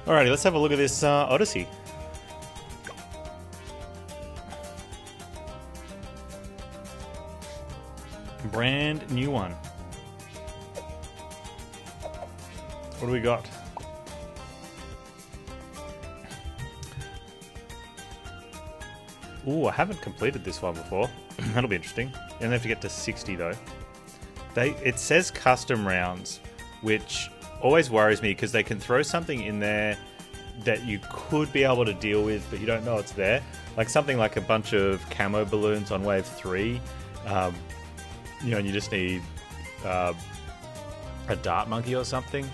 Alrighty, let's have a look at this Odyssey. Brand new one. What do we got? Ooh, I haven't completed this one before. That'll be interesting. You don't have to get to 60 though. It says custom rounds, which always worries me because they can throw something in there that you could be able to deal with, but you don't know it's there. Like something like a bunch of camo balloons on wave 3. You know, and you just need a dart monkey or something.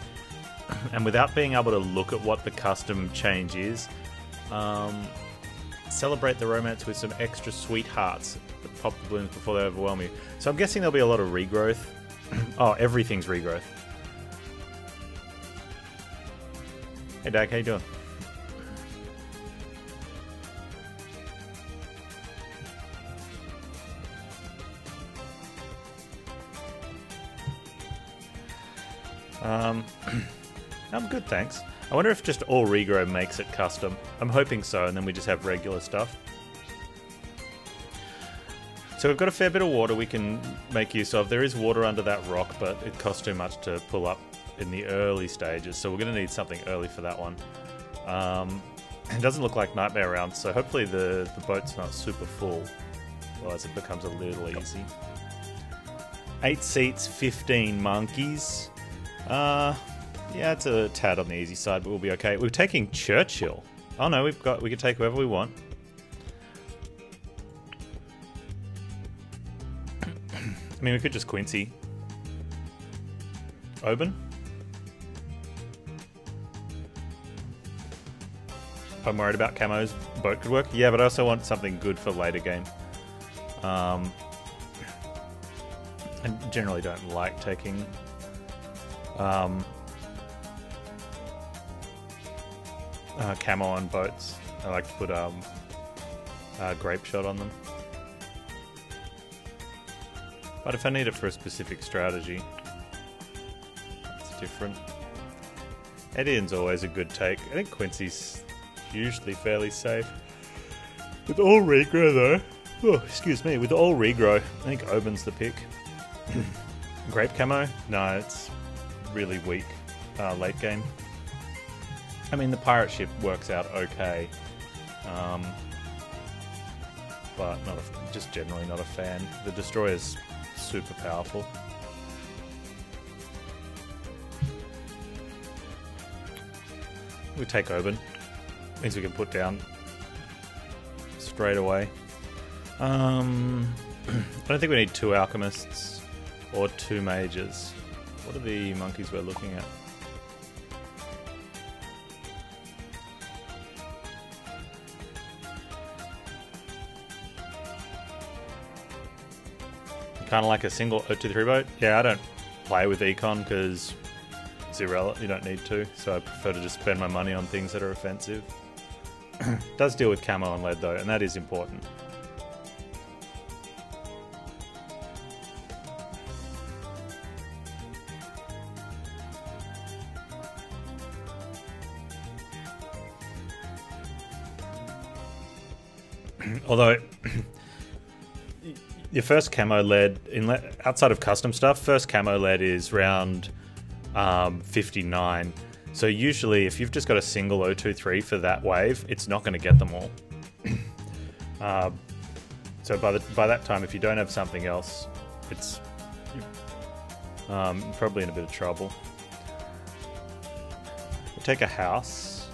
And without being able to look at what the custom change is, celebrate the romance with some extra sweethearts that pop the balloons before they overwhelm you. So I'm guessing there'll be a lot of regrowth. Oh, everything's regrowth. Hey Dag, how you doing? I'm good, thanks. I wonder if just all regrow makes it custom. I'm hoping so, and then we just have regular stuff. So we've got a fair bit of water we can make use of. There is water under that rock, but it costs too much to pull up in the early stages, so we're going to need something early for that one. It doesn't look like nightmare rounds, so hopefully the boat's not super full, otherwise it becomes a little easy. 8 seats, 15 monkeys. Yeah, it's a tad on the easy side, but we'll be okay. We're taking Churchill. Oh no, we can take whoever we want. I mean, we could just Quincy. Oban? If I'm worried about camos, boat could work. Yeah, but I also want something good for later game. I generally don't like taking camo on boats. I like to put grape shot on them. But if I need it for a specific strategy, it's different. Edian's always a good take. I think Quincy's usually fairly safe. With all regrow though, oh, excuse me, with all regrow, I think Oban's the pick. Grape camo? No, it's really weak late game. I mean, the pirate ship works out okay, but just generally not a fan. The destroyer's super powerful. We take Oban. Means we can put down straight away. I don't think we need 2 alchemists or 2 mages. What are the monkeys we're looking at? Kind of like a single 023 boat. Yeah, I don't play with econ because it's irrelevant. You don't need to, so I prefer to just spend my money on things that are offensive. Does deal with camo and lead though, and that is important. Although your first camo lead, outside of custom stuff, first camo lead is round 59. So usually if you've just got a single 023 for that wave, it's not going to get them all. So by that time, if you don't have something else, it's probably in a bit of trouble. We'll take a house.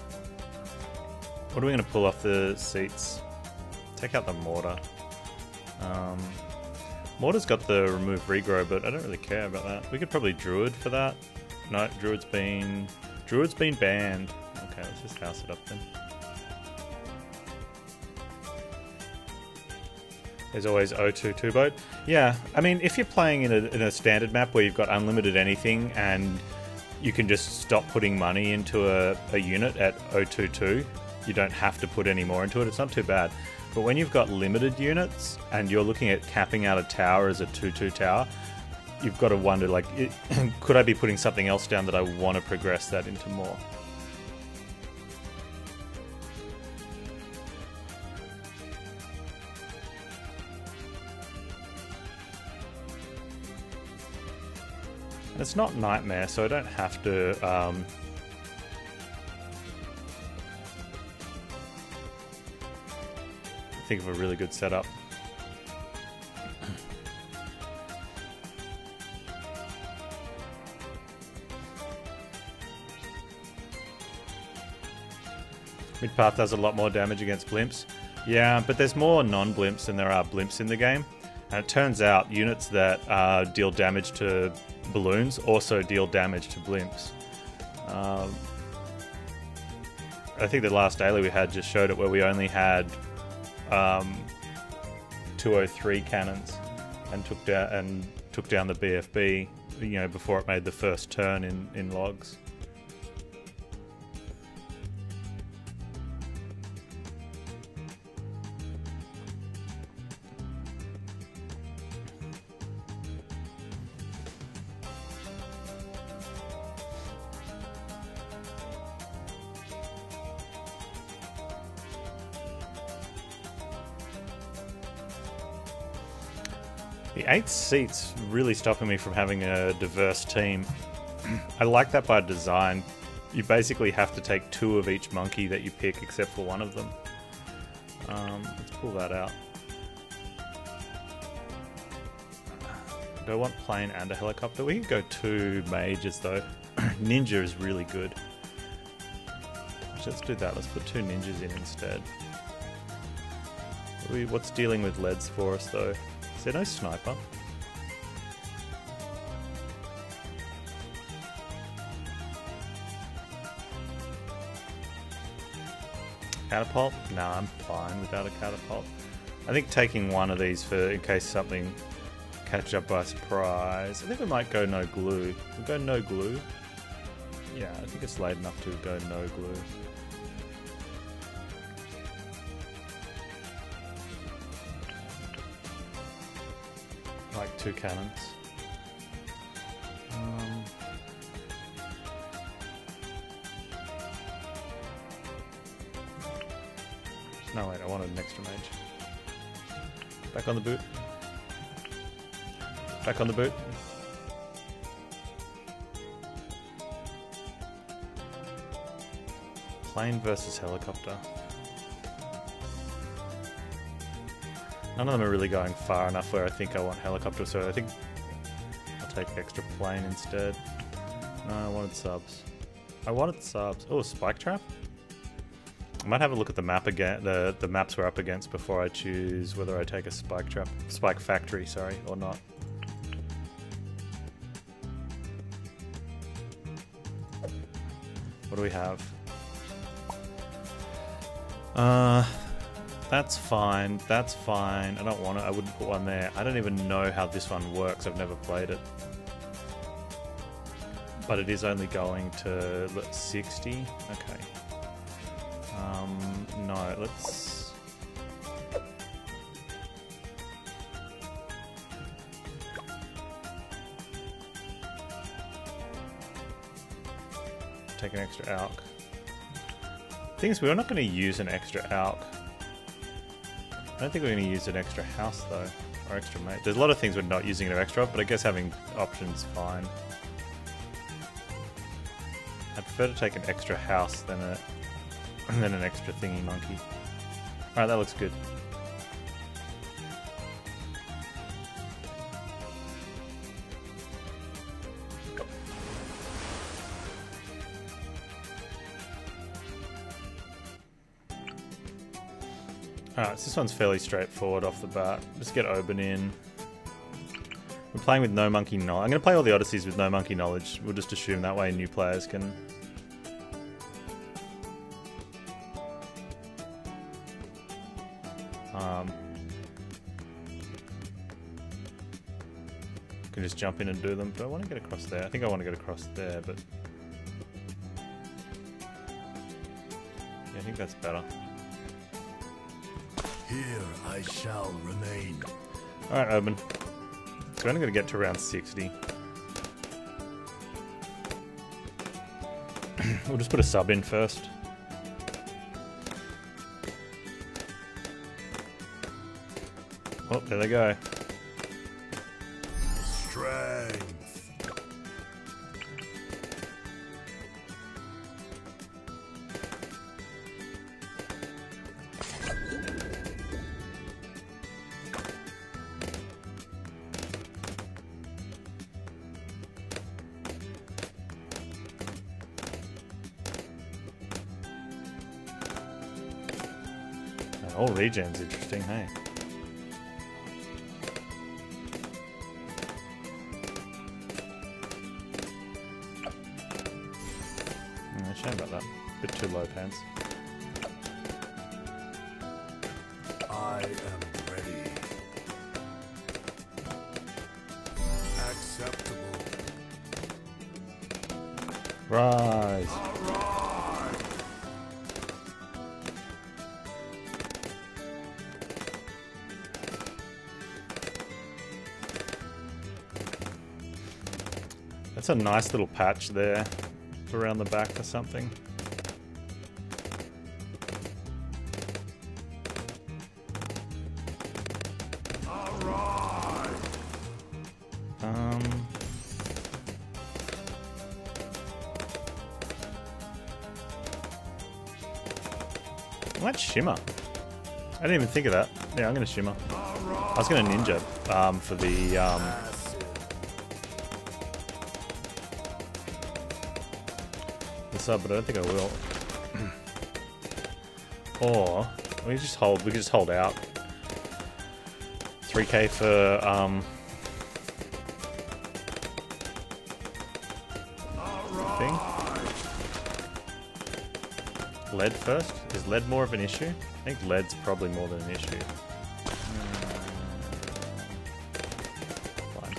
What are we going to pull off the seats? Take out the mortar. Mortar's got the remove regrow, but I don't really care about that. We could probably druid for that. No, druid's been banned. Okay, let's just house it up then. There's always 022 boat. Yeah, I mean, if you're playing in a standard map where you've got unlimited anything and you can just stop putting money into a unit at 022, you don't have to put any more into it. It's not too bad. But when you've got limited units and you're looking at capping out a tower as a 2-2 tower, you've got to wonder, like, could I be putting something else down that I want to progress that into more? It's not Nightmare, so I don't have to think of a really good setup. Mid-path does a lot more damage against blimps. Yeah, but there's more non-blimps than there are blimps in the game. And it turns out units that deal damage to balloons also deal damage to blimps. I think the last daily we had just showed it, where we only had 203 cannons and took down the BFB, you know, before it made the first turn in logs. The 8 seats really stopping me from having a diverse team. I like that by design. You basically have to take 2 of each monkey that you pick, except for one of them. Let's pull that out. Do I want plane and a helicopter? We can go 2 mages though. Ninja is really good. Let's do that. Let's put 2 ninjas in instead. What's dealing with leads for us though? Is there no sniper? Catapult? Nah, I'm fine without a catapult. I think taking one of these for in case something catches up by surprise. I think we might go no glue. We'll go no glue. Yeah, I think it's late enough to go no glue. Like 2 cannons. No wait, I wanted an extra mage. Back on the boot. Back on the boot. Plane versus helicopter. None of them are really going far enough where I think I want helicopter, so I think I'll take extra plane instead. No, I wanted subs. I wanted subs. Oh, spike trap? I might have a look at the map again, the maps we're up against before I choose whether I take a spike trap, spike factory, sorry, or not. What do we have? That's fine, that's fine. I don't want it, I wouldn't put one there. I don't even know how this one works, I've never played it. But it is only going to 60? Okay. No, let's... take an extra alk. Thing is, we're not going to use an extra alk. I don't think we're going to use an extra house though, or extra mate. There's a lot of things we're not using an extra of, but I guess having options fine. I prefer to take an extra house than an extra thingy monkey. Alright, that looks good. Alright, so this one's fairly straightforward off the bat. Just get Oban in. We're playing with no monkey knowledge. I'm going to play all the Odysseys with no monkey knowledge. We'll just assume that way new players can... can just jump in and do them. Do I want to get across there? I think I want to get across there, but... yeah, I think that's better. Here I shall remain. Alright, Oban. So we're only going to get to around 60. We'll just put a sub in first. Oh, there they go. Strength. All regen's interesting, hey? Shame about that. Bit too low, Panz. I am ready. Acceptable. Rise. Alright. That's a nice little patch there around the back for something. Alright. I might shimmer. I didn't even think of that. Yeah, I'm gonna shimmer. I was gonna ninja for the sub, but I don't think I will. Or we just hold out. 3k for thing. Lead first? Is lead more of an issue? I think lead's probably more than an issue. Fine.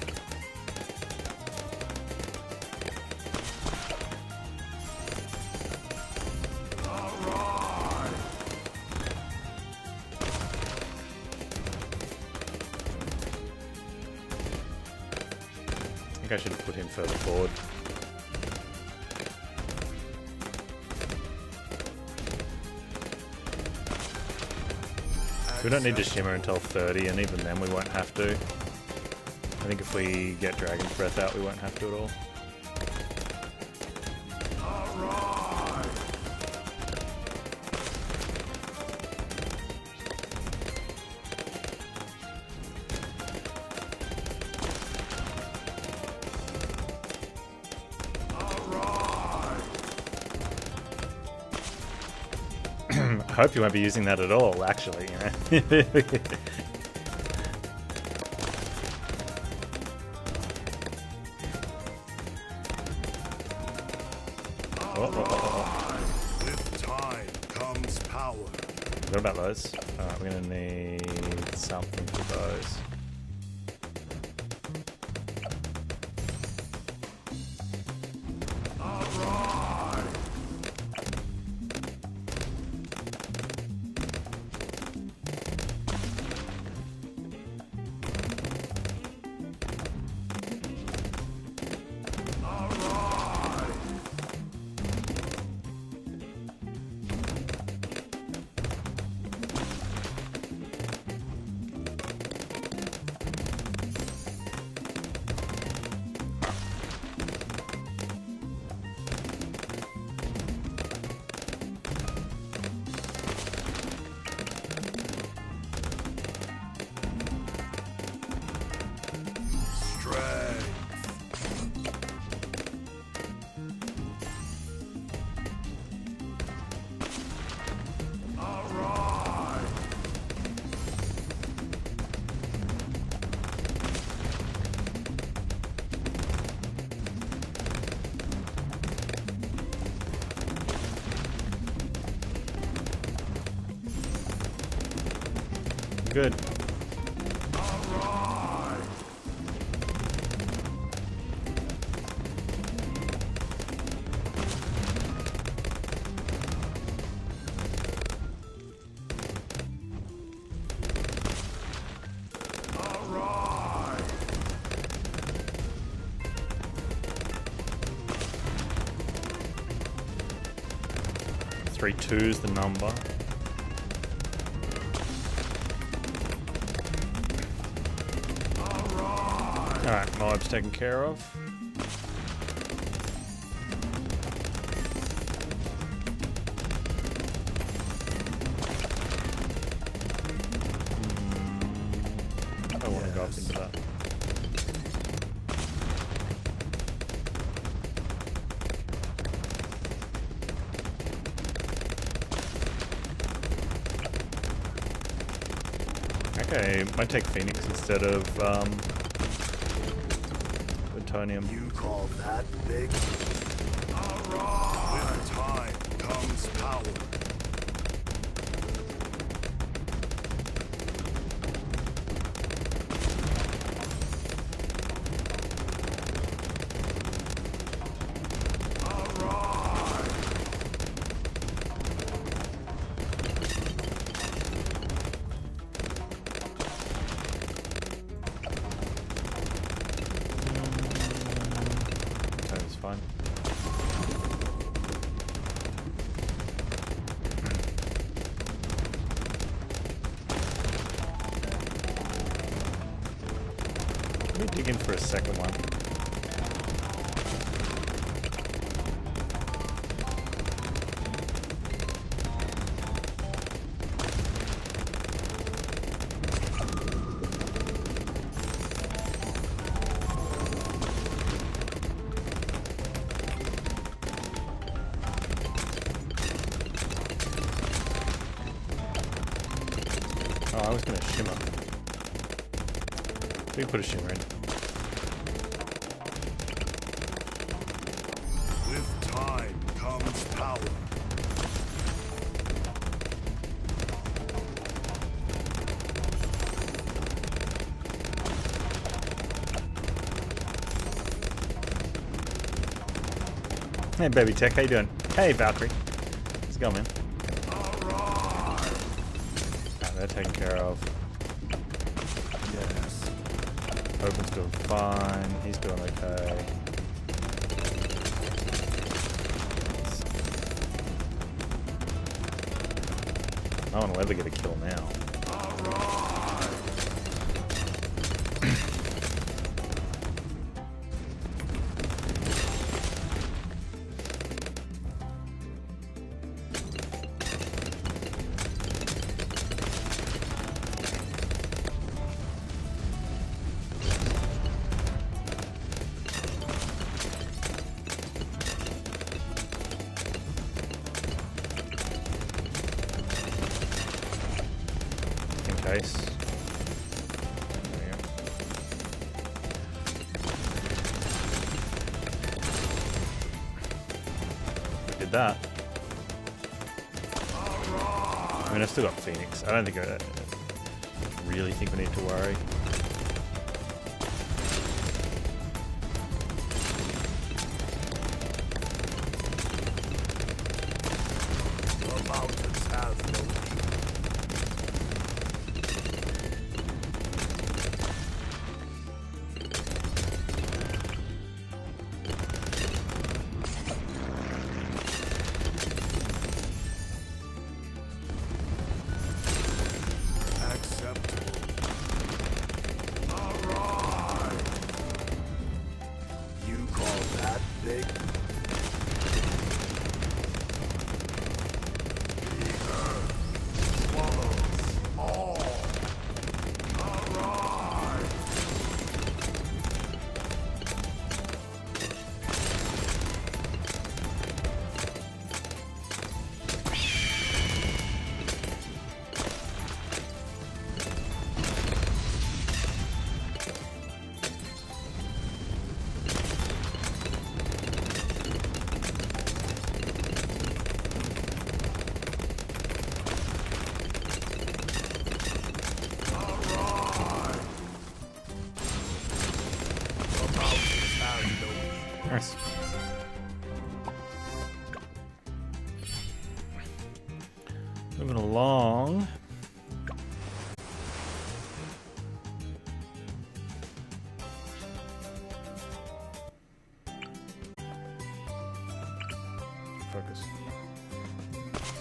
I think I should have put him further forward. We don't need to shimmer until 30, and even then we won't have to. I think if we get Dragon's Breath out, we won't have to at all. I hope you won't be using that at all, actually, you know. With time comes power. What about those? Alright, we're gonna need something for those. Good. Three two's the number. Alright, mob's taken care of. I want to go up into that. Okay, might take Phoenix instead of plutonium. You call that big? Alright! With time comes power. Fine. Let me dig in for a second one. Oh, I was gonna shimmer. We can put a shimmer in. With time comes power. Hey, Baby Tech, how you doing? Hey, Valkyrie. How's it going, man? They're taken care of. Yes. Open's doing fine. He's doing okay. No one will ever get a kill now. Case. There we go. We did that. I mean, I've still got Phoenix. I don't think I really think we need to worry. The mountains have no peace. Nice. Moving along. Focus.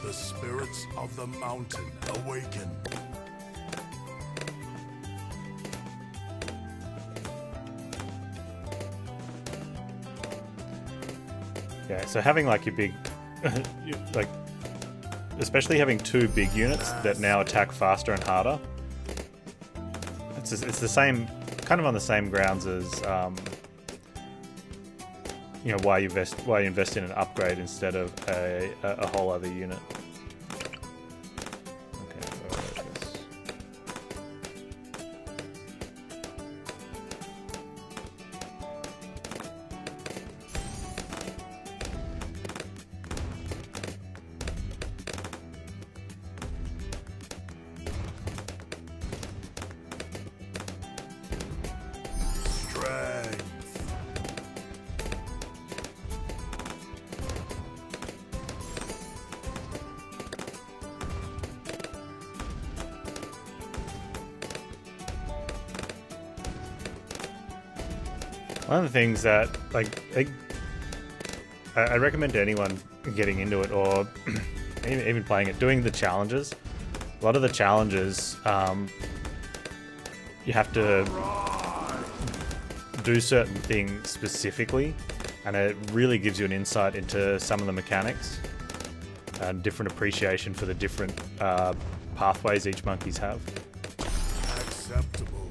The spirits of the mountain awaken. Yeah, so having like your big, like, especially having two big units that now attack faster and harder. It's the same, kind of on the same grounds as, you know, why you invest in an upgrade instead of a whole other unit. Okay, focus. One of the things that, like, I recommend to anyone getting into it or even playing it, doing the challenges. A lot of the challenges, you have to do certain things specifically, and it really gives you an insight into some of the mechanics and different appreciation for the different pathways each monkeys have. Acceptable.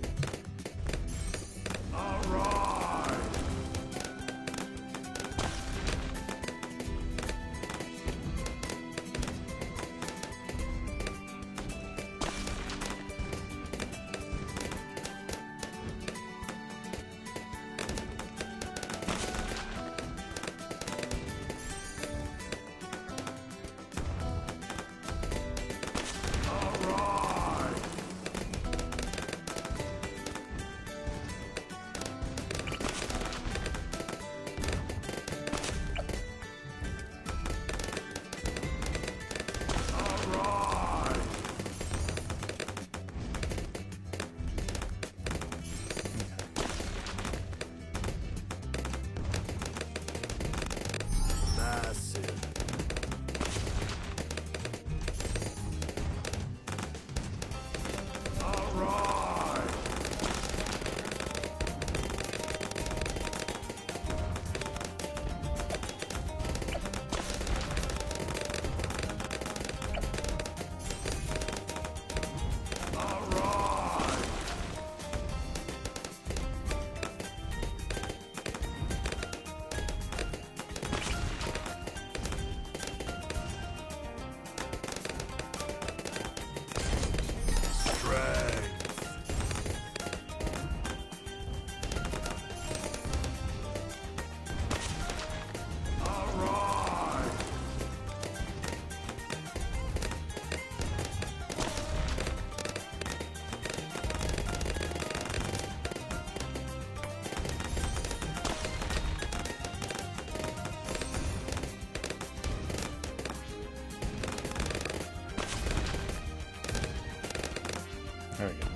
There we go.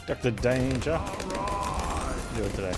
Dr. Danger. Do it today.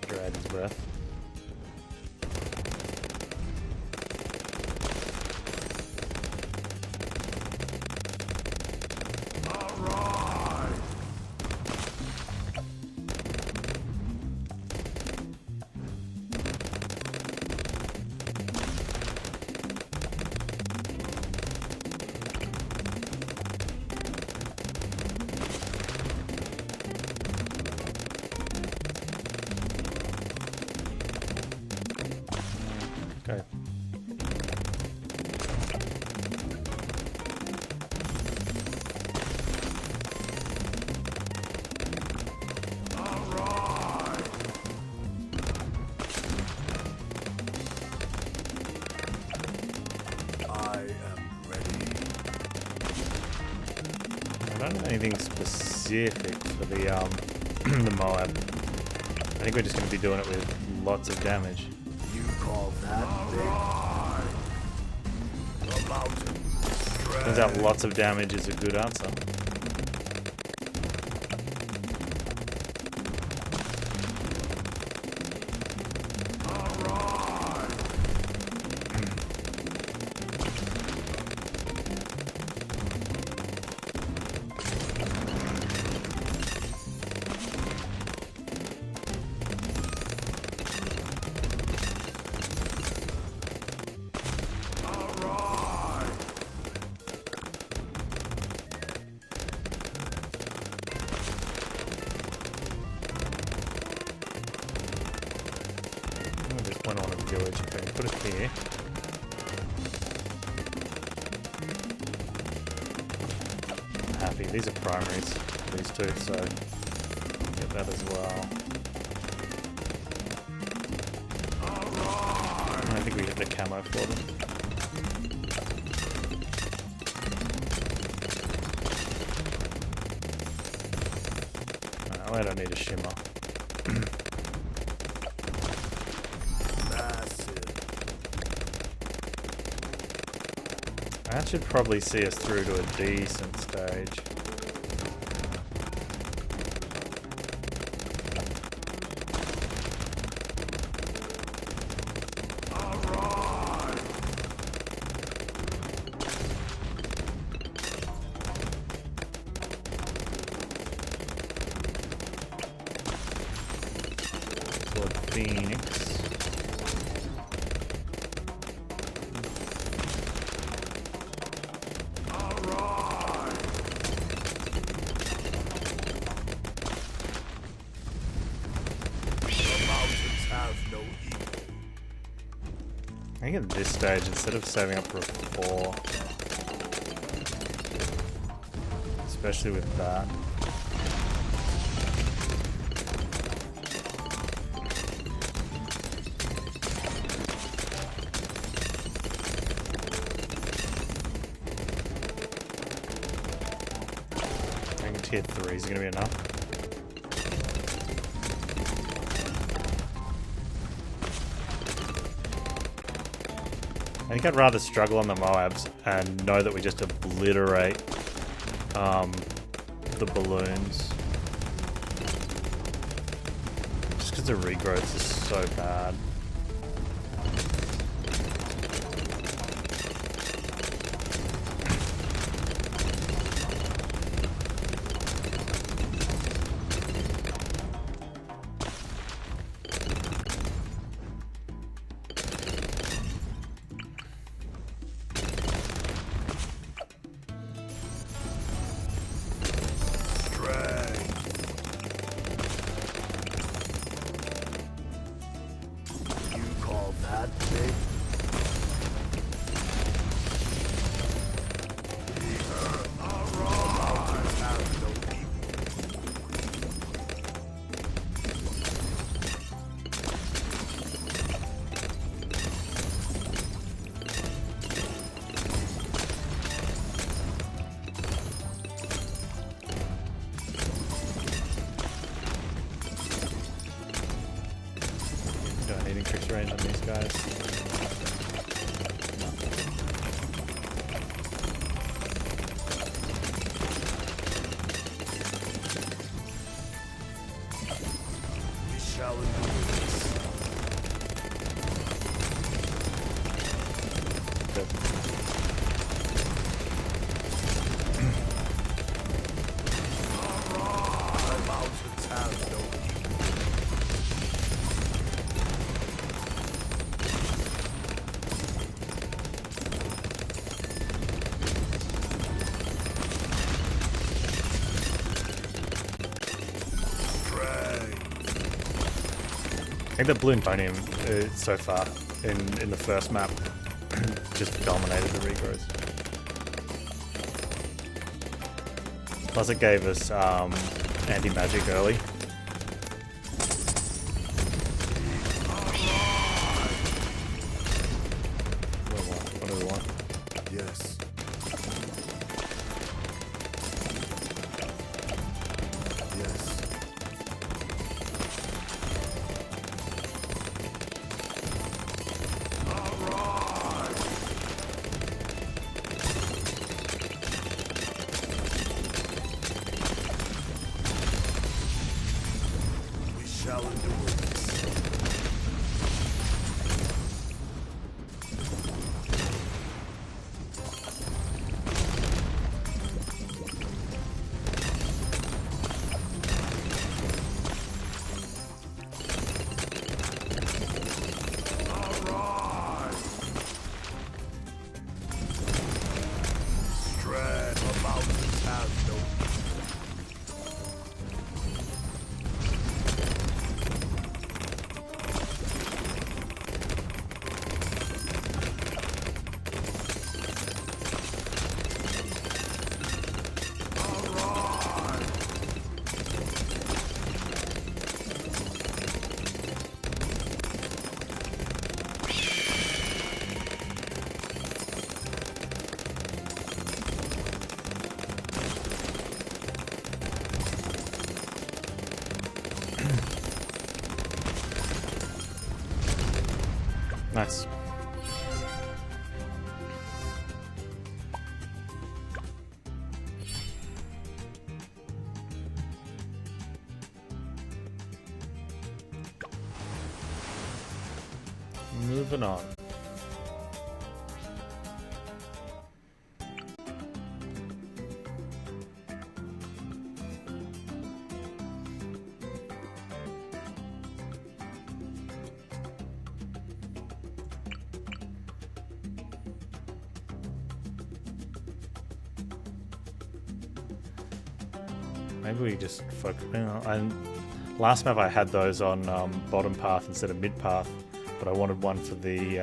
Dragon's breath. Okay. I don't know anything specific for the the Moab. I think we're just going to be doing it with lots of damage. You call that big? The mountain. Turns out lots of damage is a good answer. sewage. Okay, put it here. Happy. These are primaries, these two, so get that as well. I think we hit the camo for them. I don't need a shimmer. That should probably see us through to a decent stage. Phoenix. I think at this stage, instead of saving up for a 4, especially with that. I think tier 3 is going to be enough. I think I'd rather struggle on the Moabs and know that we just obliterate the balloons. Just because the regrowth is so bad. Increase range on these guys. We shall endure this. Good. The mountains have no I think the Bloon Pony so far in the first map just dominated the regrowth. Plus it gave us anti-magic early. What do we want? yes. Yes. Shall endure this. Arise! Strand the mountains have no Nice. Moving on. Maybe we just focus. And last map I had those on bottom path instead of mid path, but I wanted one for the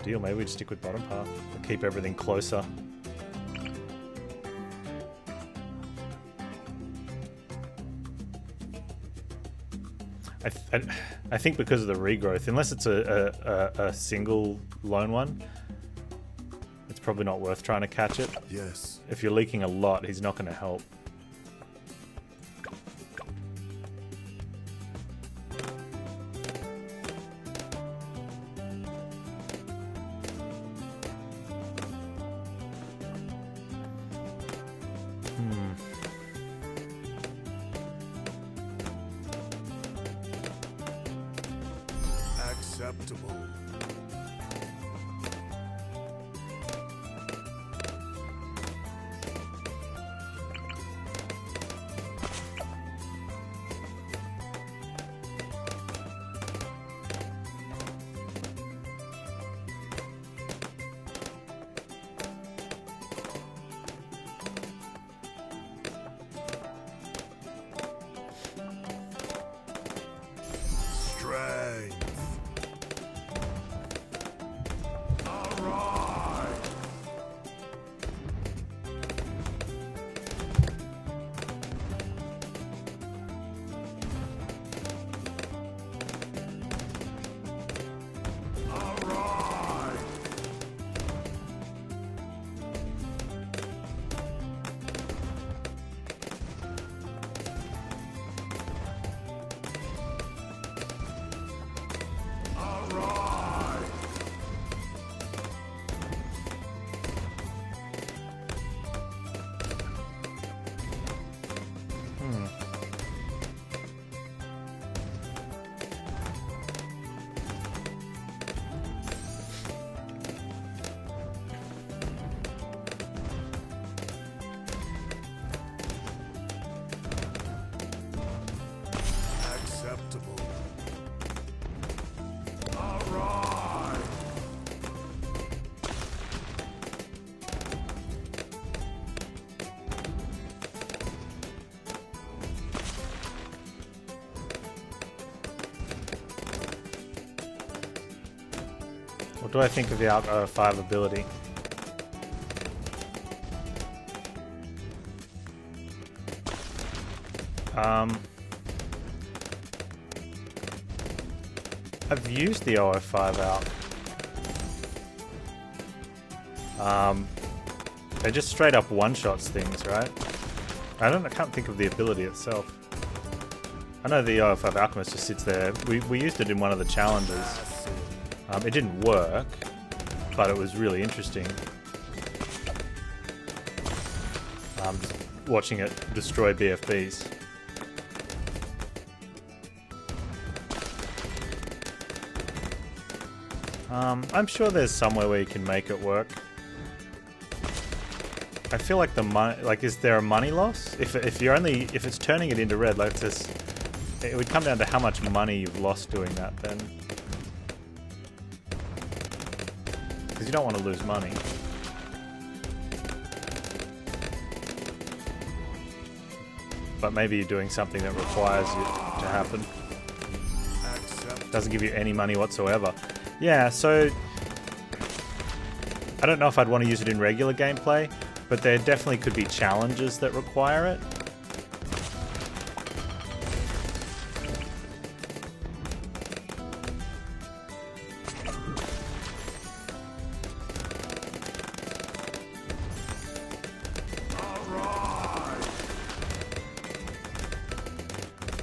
deal. Maybe we just stick with bottom path. We'll keep everything closer. I think because of the regrowth, unless it's a single lone one, it's probably not worth trying to catch it. Yes. If you're leaking a lot, he's not going to help. Acceptable. What do I think of the Alco 5 ability? I've used the 005 out. They just straight up one-shots things, right? I can't think of the ability itself. I know the 005 Alchemist just sits there. We used it in one of the challenges. It didn't work, but it was really interesting. Just watching it destroy BFBs. I'm sure there's somewhere where you can make it work. I feel like the money, is there a money loss? If it's turning it into red, like this, it would come down to how much money you've lost doing that then. Because you don't want to lose money. But maybe you're doing something that requires it to happen. Doesn't give you any money whatsoever. Yeah, so I don't know if I'd want to use it in regular gameplay, but there definitely could be challenges that require it.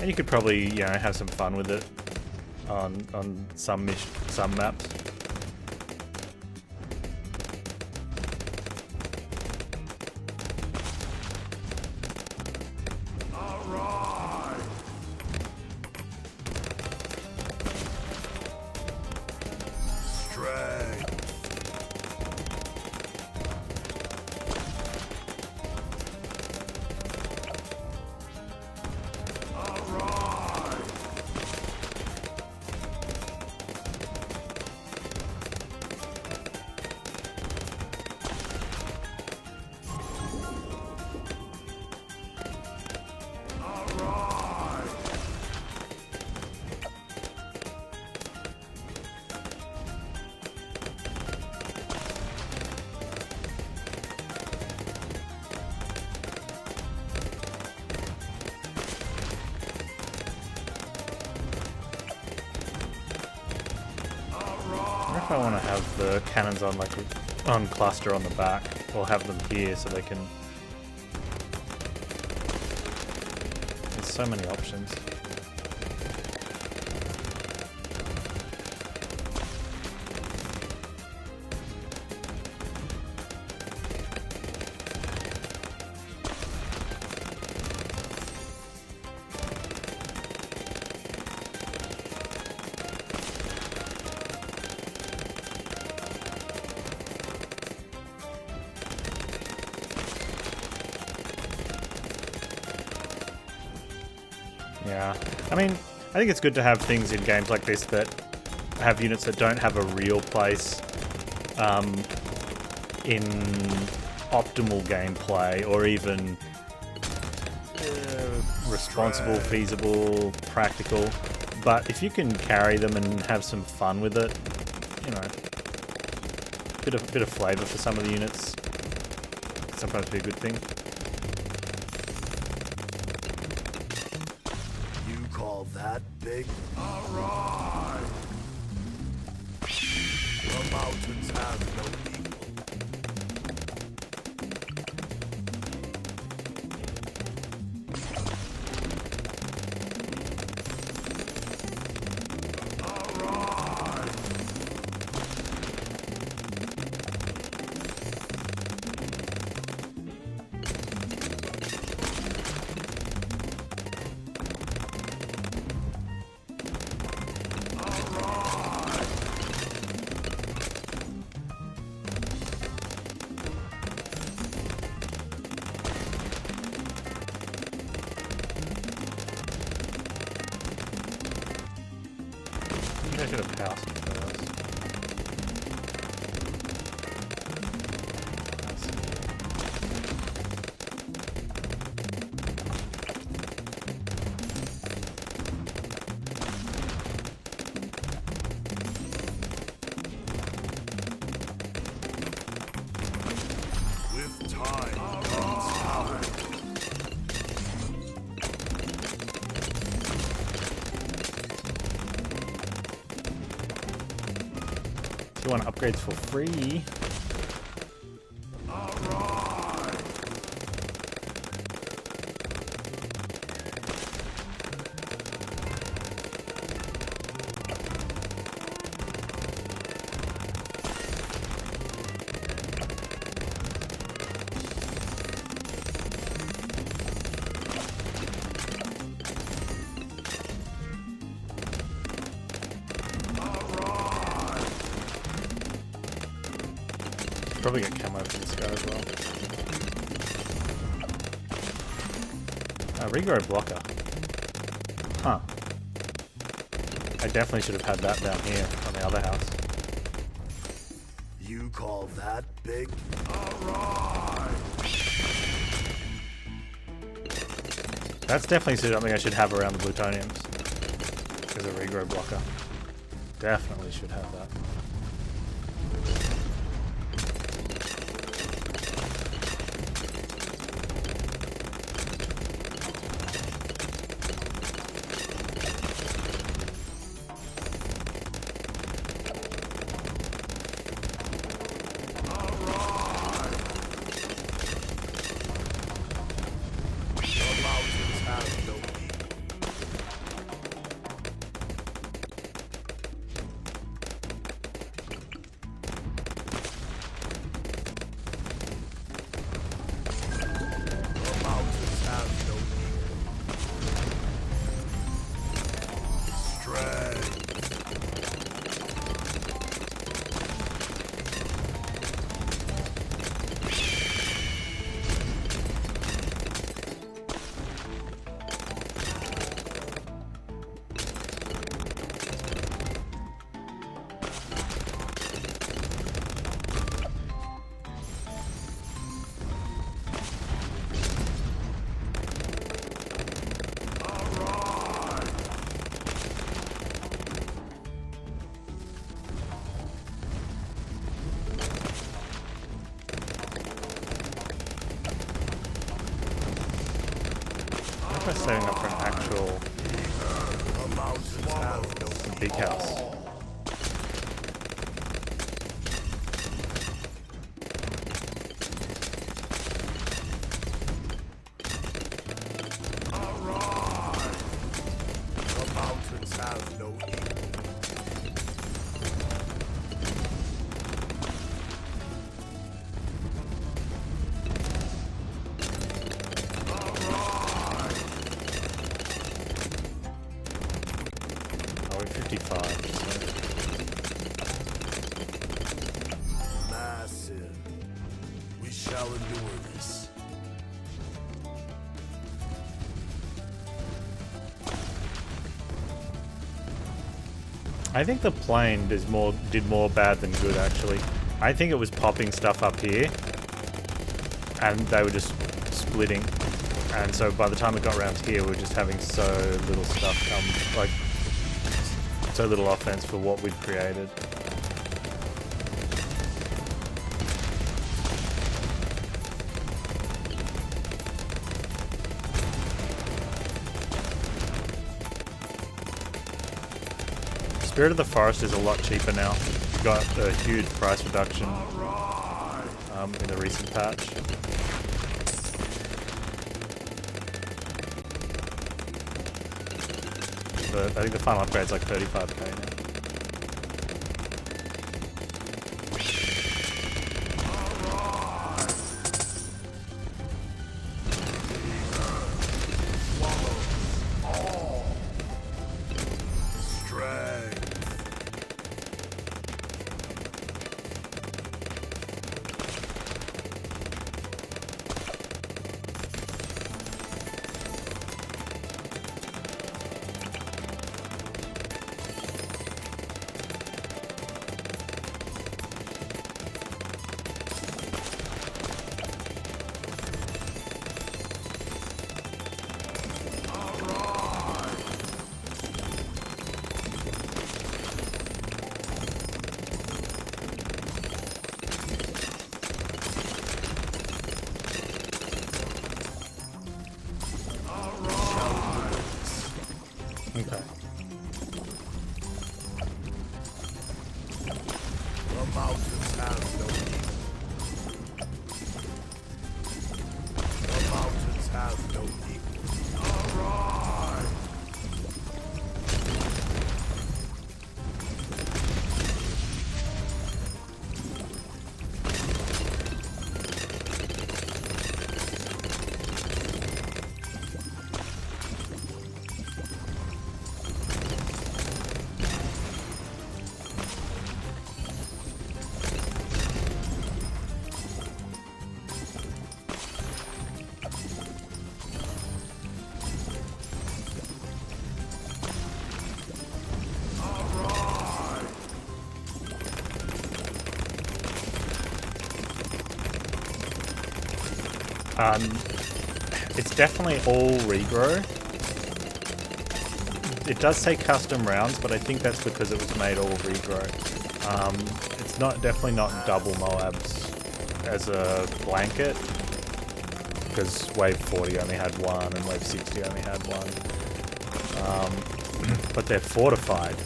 And you could probably, have some fun with it. on some maps. I wonder if I want to have the cannons on on cluster on the back, or have them here so they can. There's so many options. Yeah, I mean, I think it's good to have things in games like this that have units that don't have a real place in optimal gameplay, or even responsible, feasible, practical. But if you can carry them and have some fun with it, you know, bit of flavour for some of the units can sometimes be a good thing. Call that big? Alright! The mountains have no equal. Alright! I should have housed it first. With time comes power. If you want upgrades for free, probably get camo for this guy as well. Regrow blocker. Huh. I definitely should have had that down here on the other house. You call that big? Alright! That's definitely something I should have around the plutoniums. As a regrow blocker. Definitely should have that. we're setting up for an actual The mountains have no big house. The mountains have no equal. Oh, we're 55. Massive. We shall endure this. I think the plane did more bad than good, actually. I think it was popping stuff up here, and they were just splitting. And so by the time it got around here, we were just having so little stuff come, like, so little offense for what we'd created. Spirit of the Forest is a lot cheaper now. Got a huge price reduction in the recent patch. But I think the final upgrade's like 35k now. Okay. The mountains have no equal. The mountains have no equal. Alright! It's definitely all regrow. It does say custom rounds, but I think that's because it was made all regrow. It's definitely not double Moabs as a blanket, because wave 40 only had one and wave 60 only had one. But they're fortified.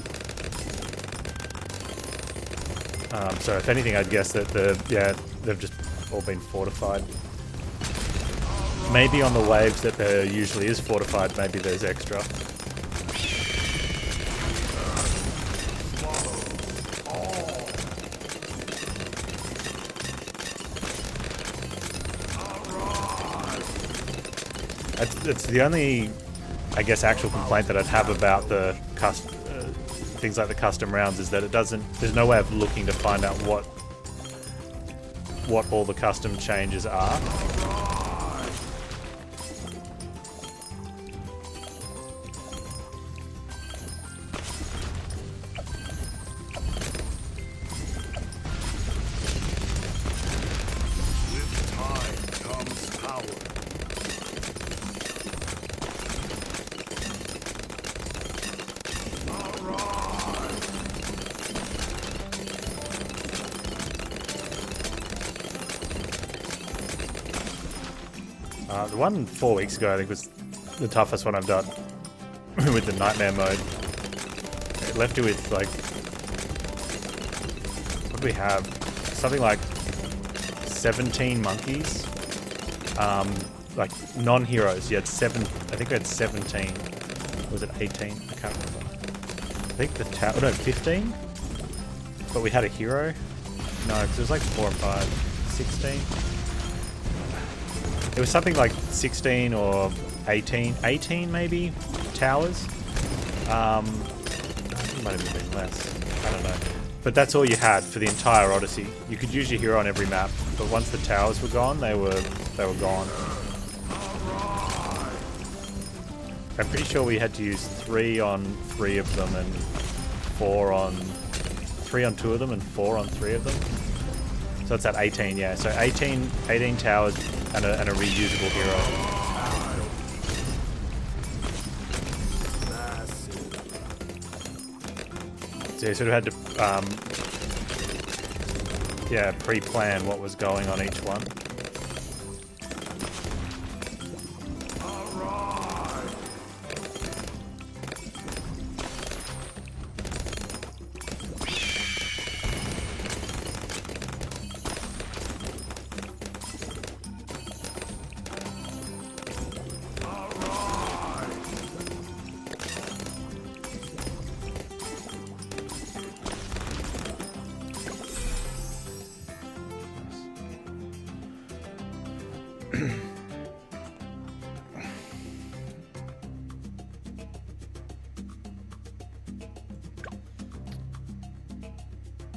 So if anything, I'd guess that they've just all been fortified. Maybe on the waves that there usually is fortified, maybe there's extra. That's the only, I guess, actual complaint that I'd have about the things like the custom rounds is that it doesn't. There's no way of looking to find out what all the custom changes are. The one 4 weeks ago, I think, was the toughest one I've done with the nightmare mode. It left you with like, what do we have? Something like 17 monkeys. Like non-heroes. You had I think we had 17. Was it 18? I can't remember. I think the tower. No, 15. But we had a hero. No, because it was like 4 or 5. 16. It was something like 16 or 18. 18 maybe towers. It might have even been less. I don't know. But that's all you had for the entire Odyssey. You could use your hero on every map, but once the towers were gone, they were gone. I'm pretty sure we had to use 3 on 3 of them and 3 on 2 of them and 4 on 3 of them. So it's at 18, yeah. So 18 towers and a reusable hero. So you sort of had to, pre-plan what was going on each one.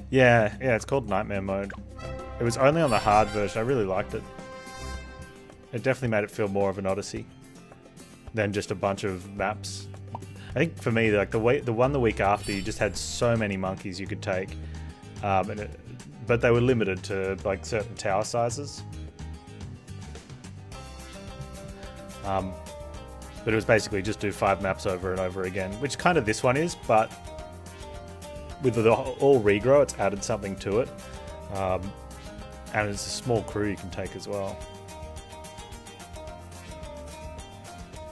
Yeah, it's called Nightmare Mode. It was only on the hard version. I really liked it. It definitely made it feel more of an Odyssey than just a bunch of maps. I think for me, like the one the week after, you just had so many monkeys you could take, but they were limited to like certain tower sizes. But it was basically just do 5 maps over and over again, which kind of this one is, but with the all regrow, it's added something to it. And it's a small crew you can take as well.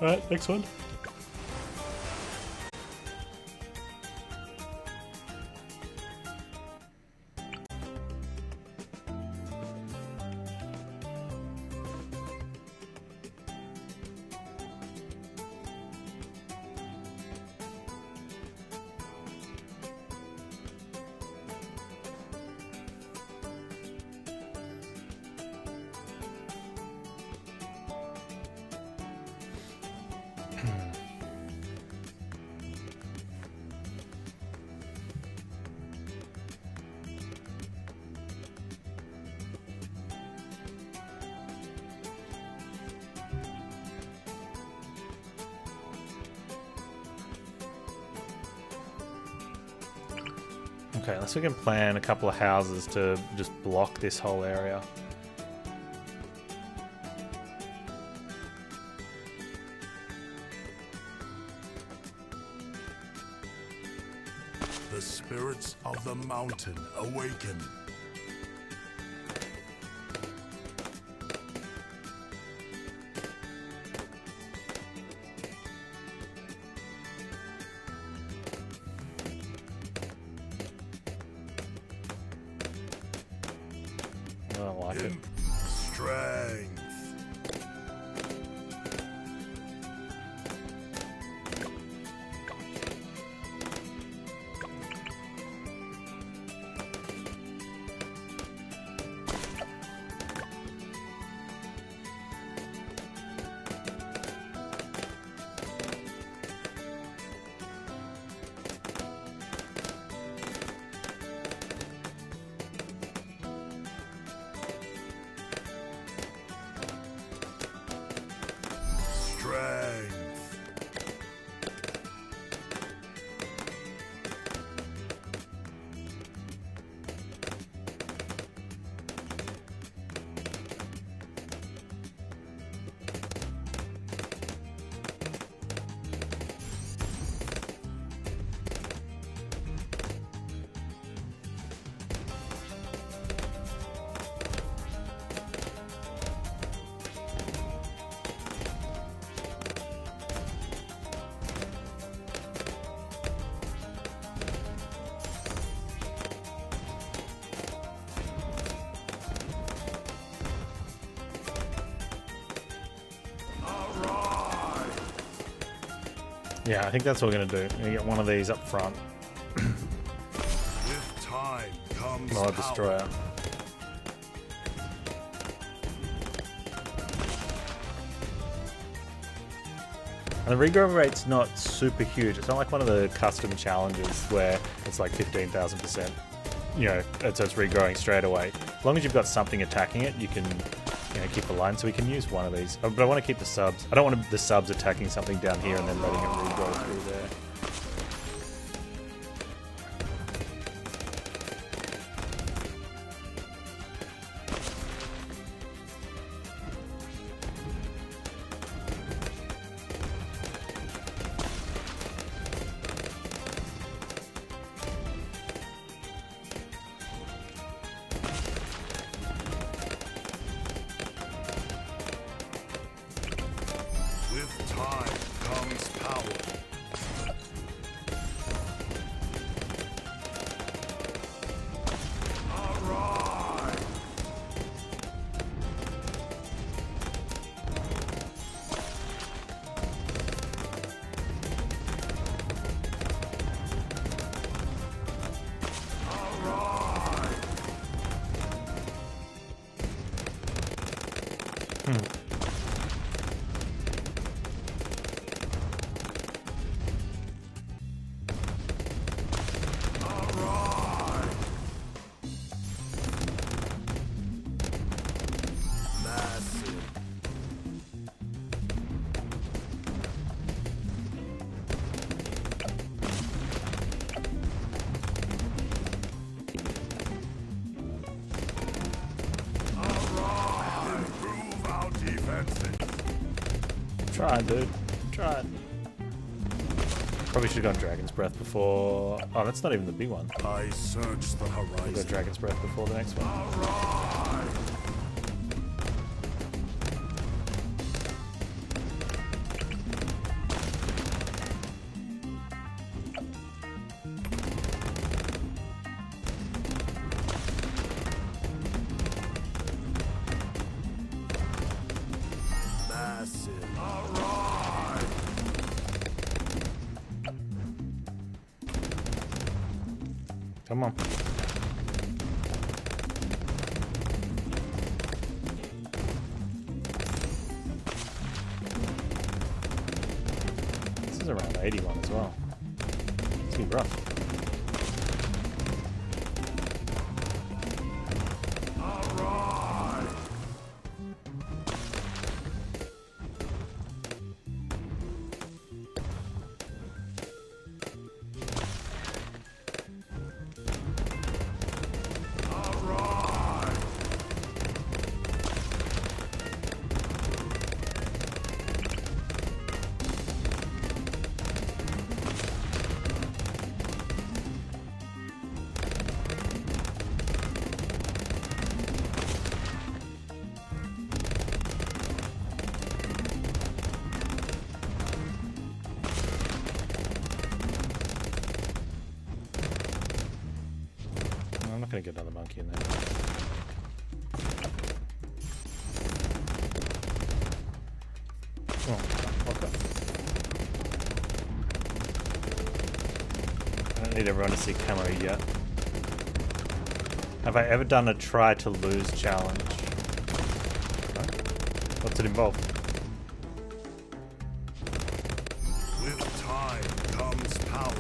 Alright, next one. Okay, unless we can plan a couple of houses to just block this whole area. The spirits of the mountain awaken. I don't like it. Strength. Yeah, I think that's what we're going to do. We're going to get one of these up front. With time comes Mod power. Destroyer. And the regrow rate's not super huge. It's not like one of the custom challenges where it's like 15,000%. You know, so it's regrowing straight away. As long as you've got something attacking it, you can, you know, keep a line. So we can use one of these. But I want to keep the subs. I don't want the subs attacking something down here and then letting it regrow through there. With time comes power. Arise! Arise! Arise! Massive. Arise! Improve our defenses. Try it, dude. Try it. Probably should have gone Dragon's Breath before... Oh, that's not even the big one. I search the We'll go horizon. Dragon's Breath before the next one. Arise! Massive. Arise! Come on. This is around 81 as well. It's gonna be rough. Arise! Arise! I'm not gonna get another monkey in there. Oh, okay. I don't need everyone to see camo yet. Have I ever done a try to lose challenge? No? What's it involve? With time comes power.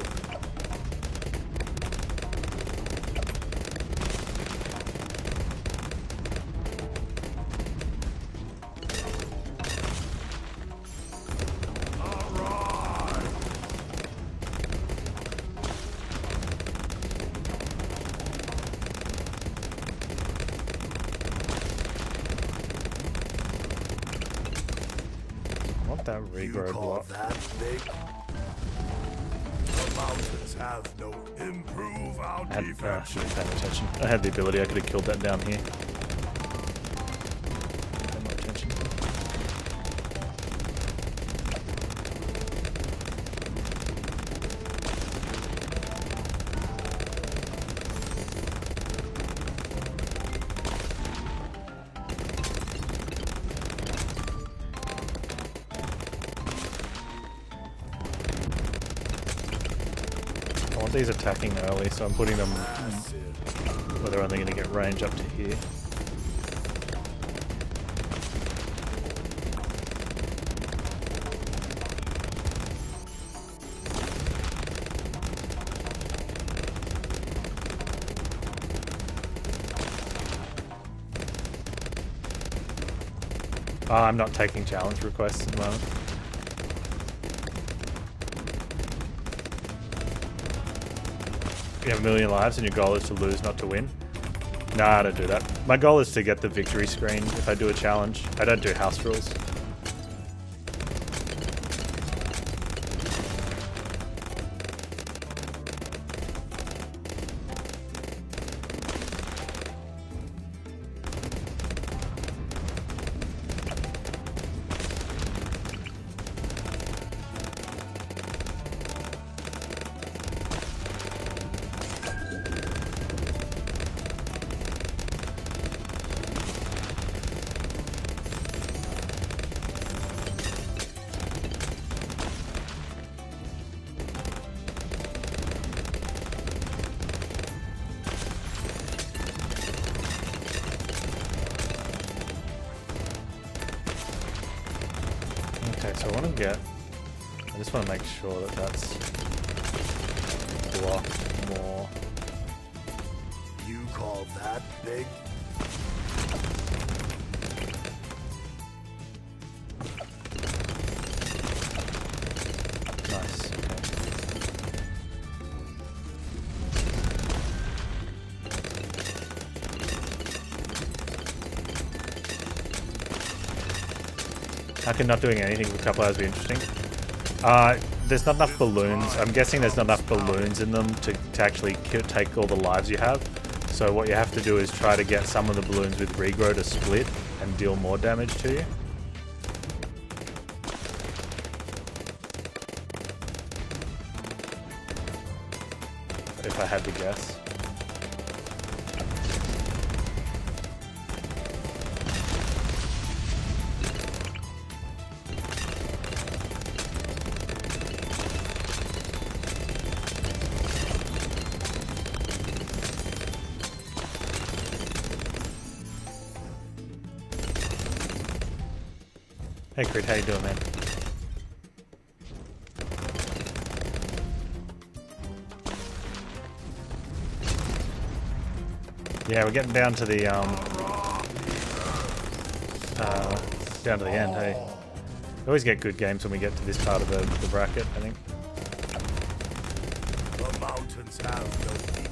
Arise! I want that You regrow call block. that big? The mountains have no improve our I had, defense. should have paid attention. I had the ability, I could have killed that down here. Pay no attention. want these attacking early, so I'm putting them Massive. where they're only going to get range up to here. I'm not taking challenge requests at the moment. You have a million lives and your goal is to lose, not to win? Nah, I don't do that. My goal is to get the victory screen if I do a challenge. I don't do house rules. Okay, so I just want to make sure that that's blocked more. You call that big? Nice. How can not doing anything for a couple hours be interesting? There's not enough balloons. I'm guessing there's not enough balloons in them to actually take all the lives you have. So what you have to do is try to get some of the balloons with regrow to split and deal more damage to you. If I had to guess. Hey Crit, how you doing, man? Yeah, we're getting down to the down to the end, hey. We always get good games when we get to this part of the bracket, I think. The mountains have no people.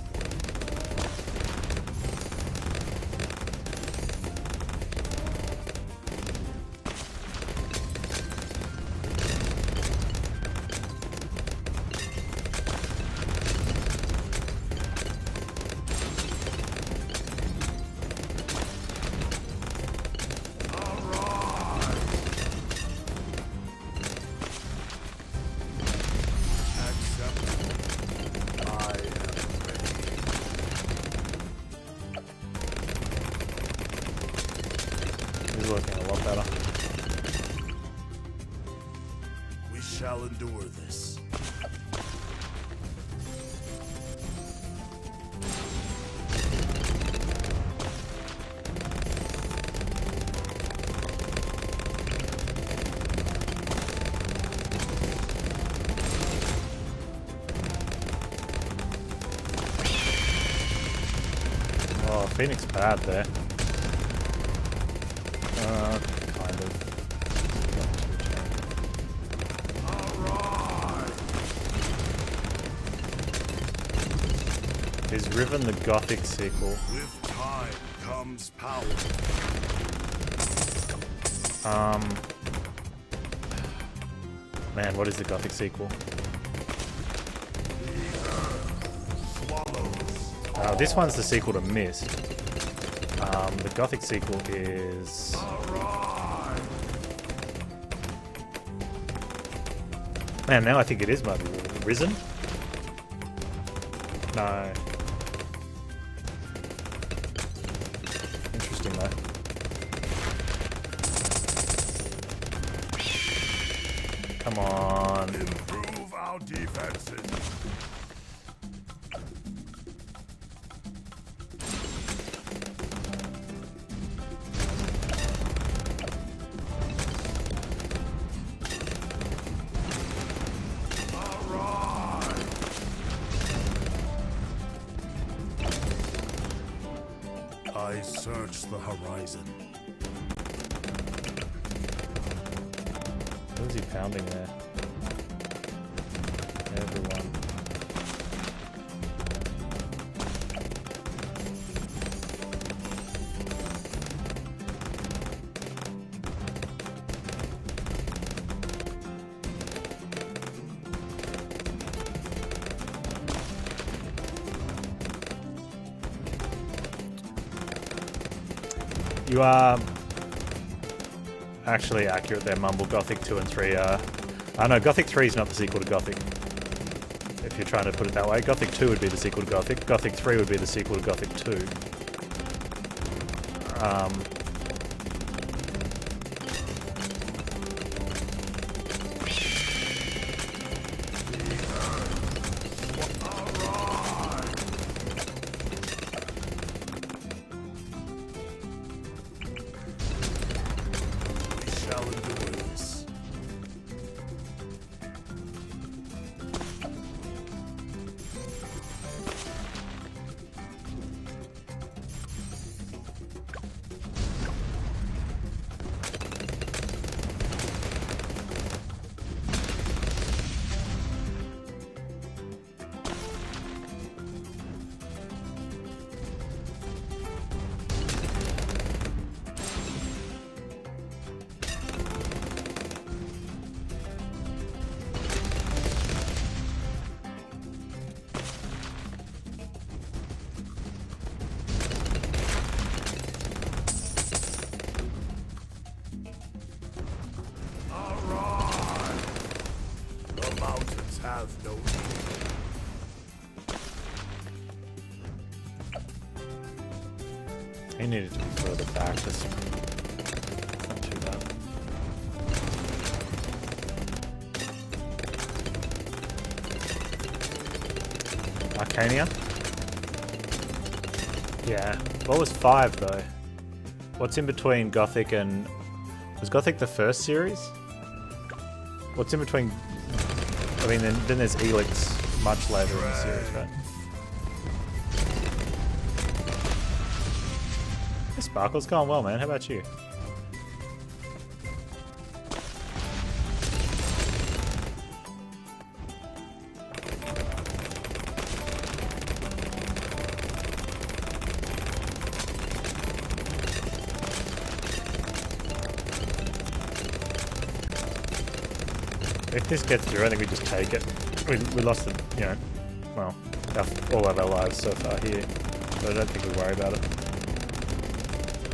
Looking a lot better. We shall endure this. Oh, Phoenix bad there. Kind of. Is Riven the Gothic sequel? With time comes power. Man, what is the Gothic sequel? This one's the sequel to Mist. The Gothic sequel is... Man, now I think it is maybe Risen? No. Interesting though. Come on. Improve our defenses. Search the horizon. What is he pounding there? Everyone. You are actually accurate there, Mumble. Gothic 2 and 3 are... I know, Gothic 3 is not the sequel to Gothic. If you're trying to put it that way. Gothic 2 would be the sequel to Gothic. Gothic 3 would be the sequel to Gothic 2. Have no He needed to be further back. That's not too bad. Arcania? Yeah. What was 5 though? What's in between Gothic and... Was Gothic the first series? What's in between... I mean, then there's Elix much later in the series, right? Hey, Sparkle's going well, man. How about you? If this gets through, I think we just take it. We lost the, you know, well, all of our lives so far here, but I don't think we worry about it.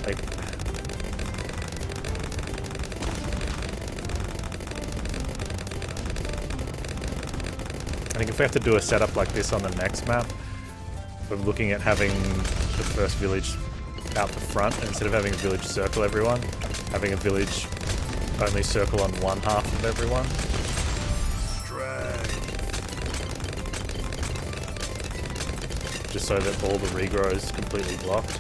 Like, I think if we have to do a setup like this on the next map, we're looking at having the first village out the front, and instead of having a village circle everyone, having a village only circle on one half of everyone. Just so that all the regrow is completely blocked.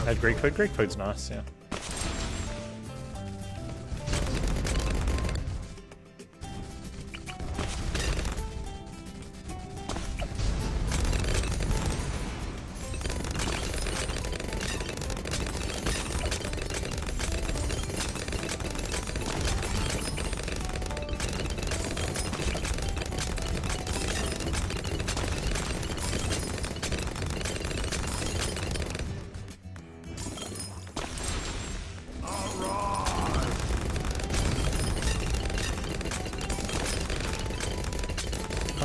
Had Greek food? Greek food's nice, yeah.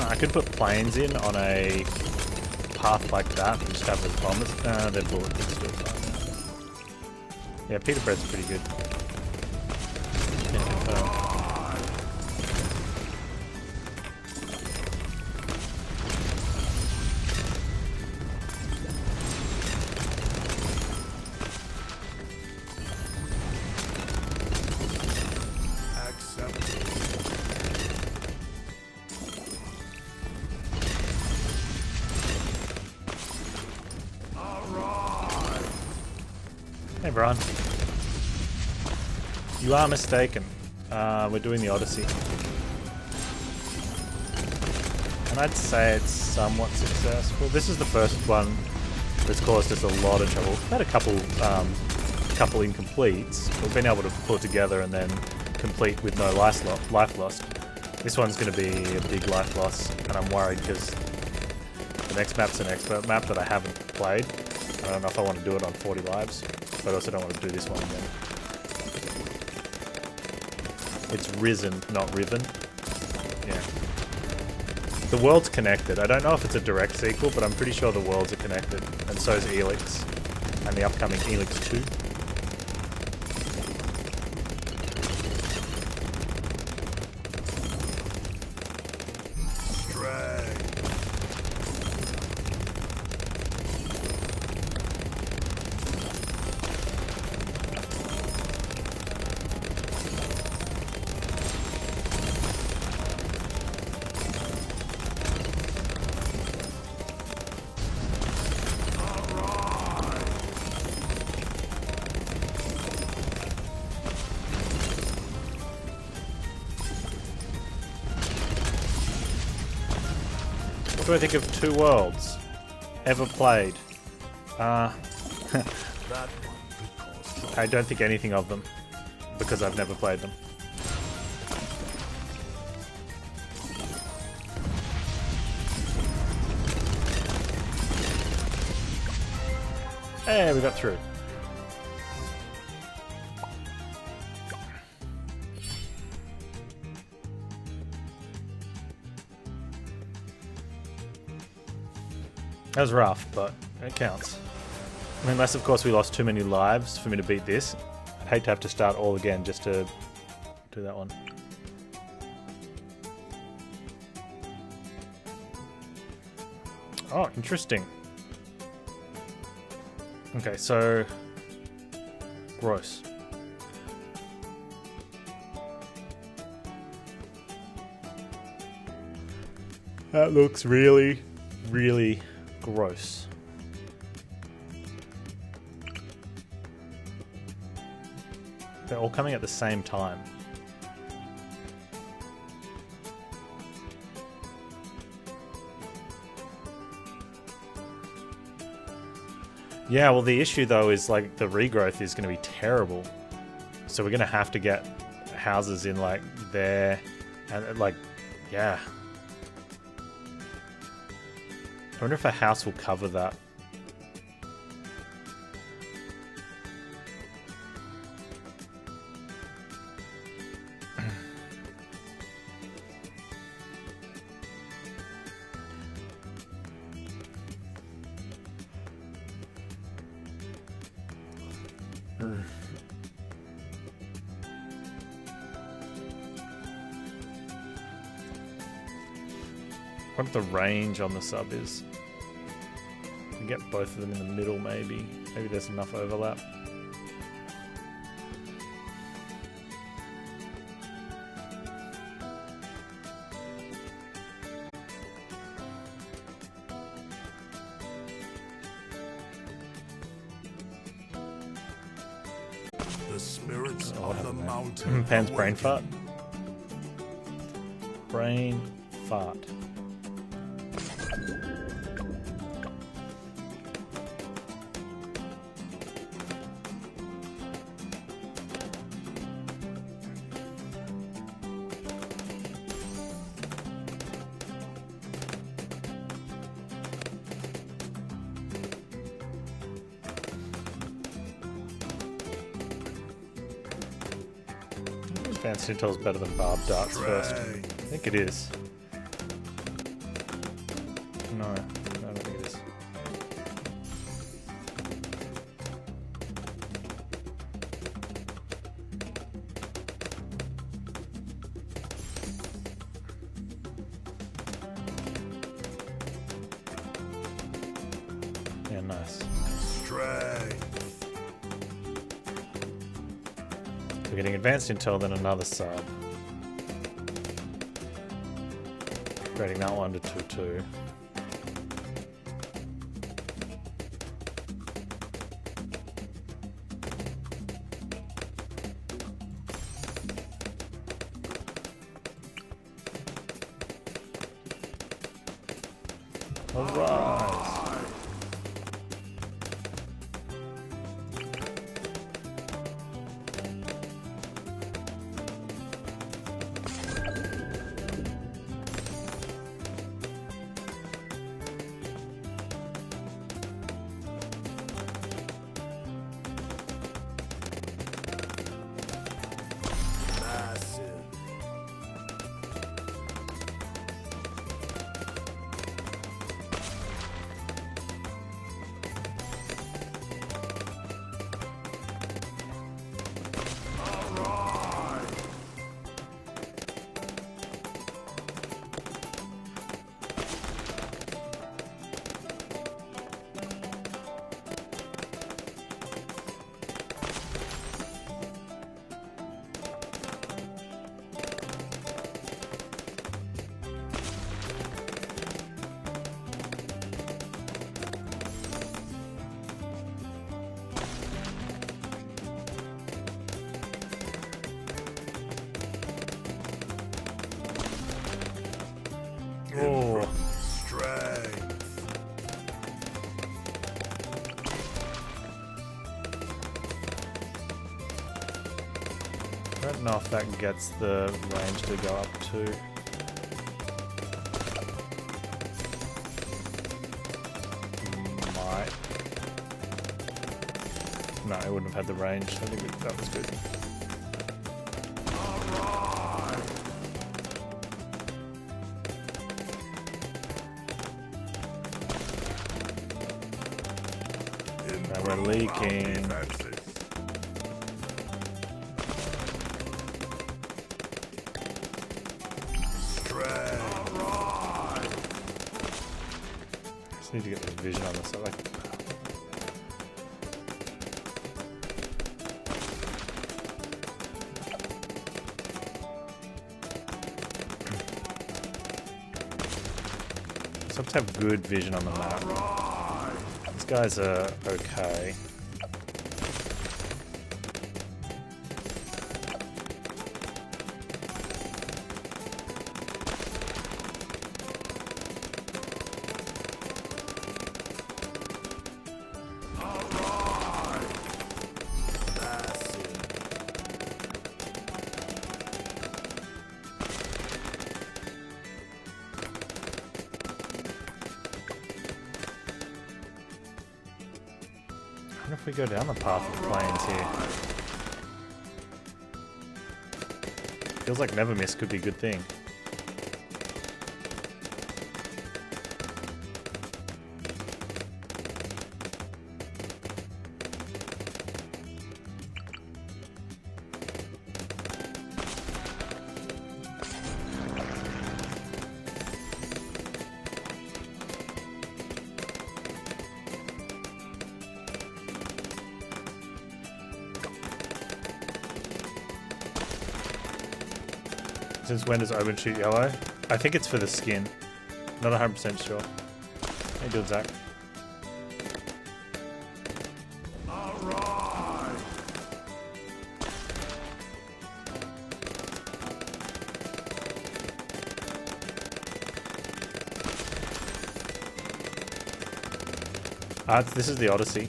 I could put planes in on a path like that and just have those bombers. They're bulletproof still fine. Yeah, pita bread's pretty good. Can confirm. Hey, Brian. You are mistaken. We're doing the Odyssey. And I'd say it's somewhat successful. This is the first one that's caused us a lot of trouble. We've had a couple incompletes. We've been able to pull it together and then complete with no life lost. This one's going to be a big life loss, and I'm worried because the next map's an expert map that I haven't played. I don't know if I want to do it on 40 lives, but I also don't want to do this one again. It's risen, not riven. Yeah. The world's connected. I don't know if it's a direct sequel, but I'm pretty sure the worlds are connected, and so is Elix, and the upcoming Elix 2. What do I think of Two Worlds? Ever played? I don't think anything of them, because I've never played them. Hey, we got through. That was rough, but it counts. Unless, of course, we lost too many lives for me to beat this. I'd hate to have to start all again just to do that one. Oh, interesting. Okay, so... gross. That looks really, really gross. They're all coming at the same time. Yeah, well the issue though is like the regrowth is going to be terrible. So we're going to have to get houses in like there and like, yeah. I wonder if a house will cover that. What the range on the sub is. We get both of them in the middle, maybe. Maybe there's enough overlap. The spirits of the mountain. Panz brain fart. Brain fart. Advanced Intel's better than Barb Darts first. I think it is. No, I don't think it is. Yeah, nice. Strength. We're getting Advanced Intel, then another sub. Upgrading that one to 2-2. Alright. Oh. Strength. I don't know if that gets the range to go up to. Might. No, it wouldn't have had the range. I think that was good. Now we're leaking. Just need to get the vision on this. I like. Just have to have good vision on the map. These guys are okay. I wonder if we go down the path of planes here. Feels like never miss could be a good thing. Since when does Omen shoot yellow? I think it's for the skin. Not 100% sure. How you doing, Zach? This is the Odyssey.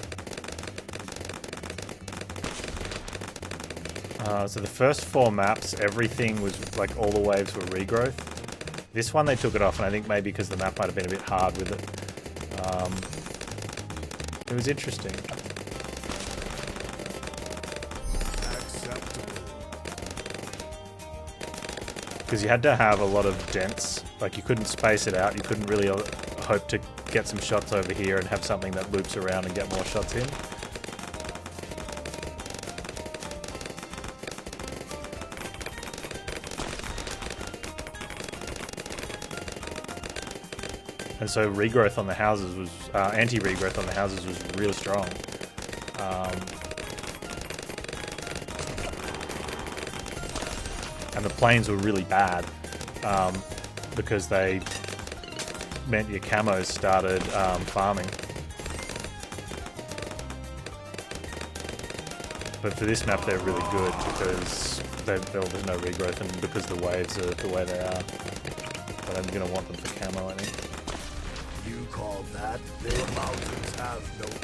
So the first 4 maps, everything was like all the waves were regrowth. This one they took it off, and I think maybe because the map might have been a bit hard with it. It was interesting. Because you had to have a lot of dents, like you couldn't space it out, you couldn't really hope to get some shots over here and have something that loops around and get more shots in. And so regrowth on the houses was, anti-regrowth on the houses was really strong. And the planes were really bad because they meant your camos started farming. But for this map they're really good because there's no regrowth and because the waves are the way they are. But I'm going to want them for camo, I think. You call that? The mountains have no people.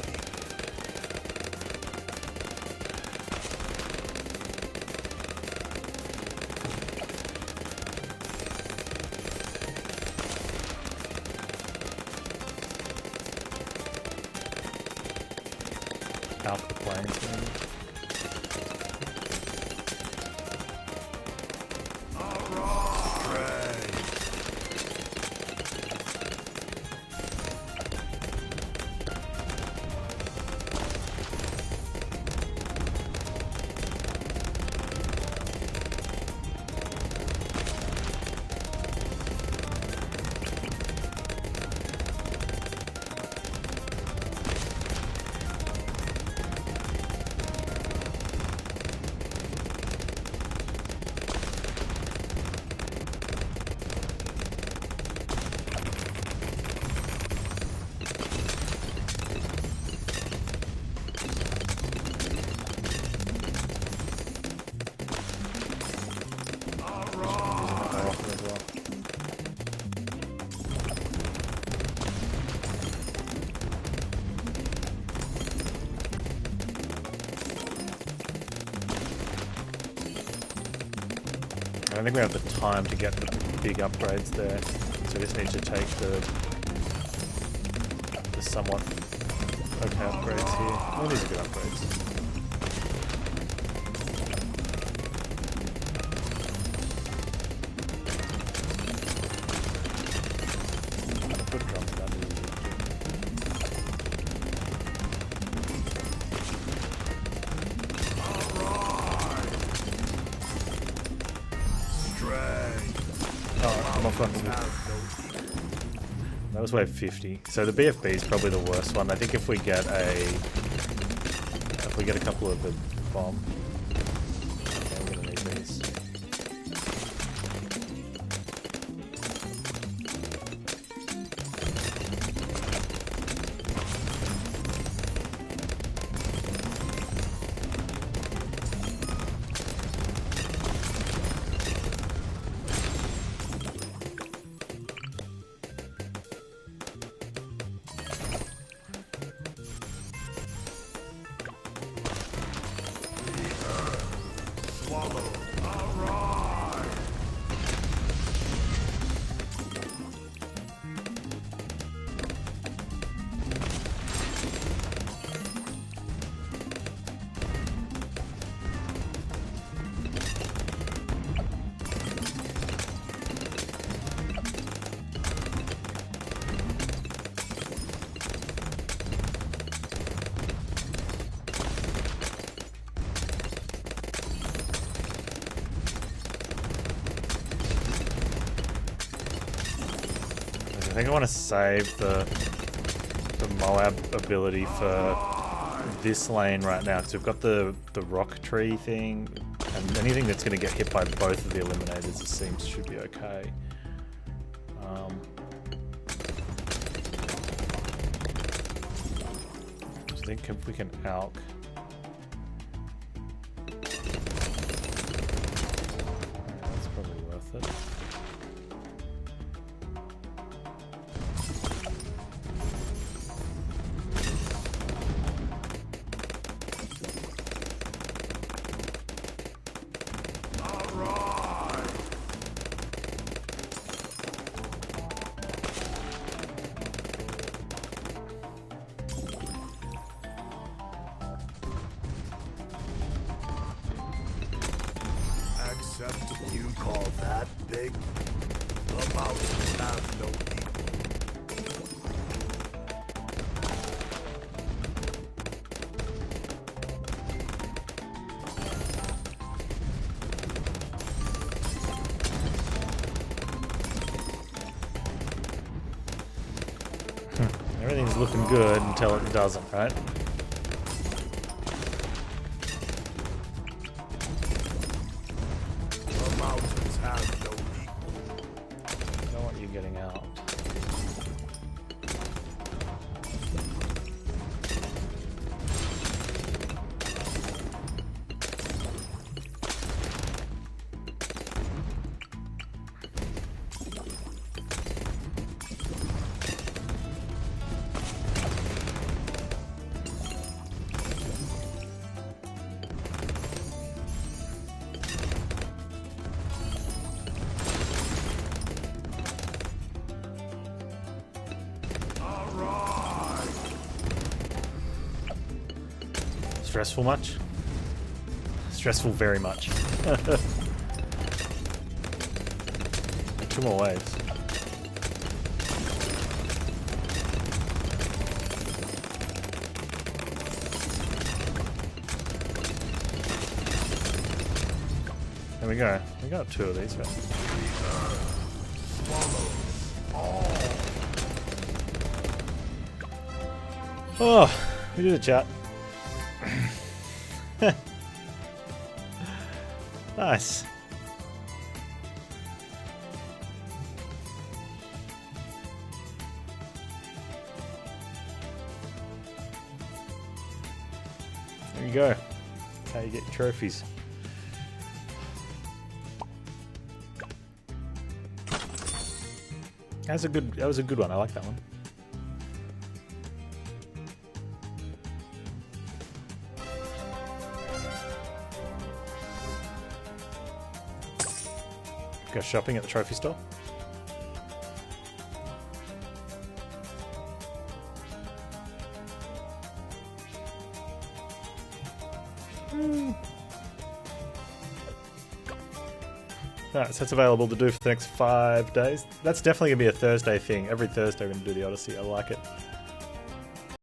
Out the plains, maybe. I don't think we have the time to get the big upgrades there, so we just need to take the somewhat okay upgrades here. Well, these are good upgrades. Put drums down here. That was wave 50. So the BFB is probably the worst one. I think if we get a couple of the bomb, okay, we're gonna need these. I think I want to save the Moab ability for this lane right now, because we've got the rock tree thing, and anything that's going to get hit by both of the eliminators, it seems, should be okay. I think if we can alk. That's probably worth it. You call that big? The mountains have no people. Everything's looking good until it doesn't, right? Getting out. Stressful much? Stressful very much. 2 more waves. There we go. We got 2 of these. Right? Oh, we did it, chat. Nice. There you go. That's how you get your trophies. That was a good one. I like that one. Go shopping at the trophy store. Alright, so it's available to do for the next 5 days. That's definitely going to be a Thursday thing. Every Thursday we're going to do the Odyssey. I like it.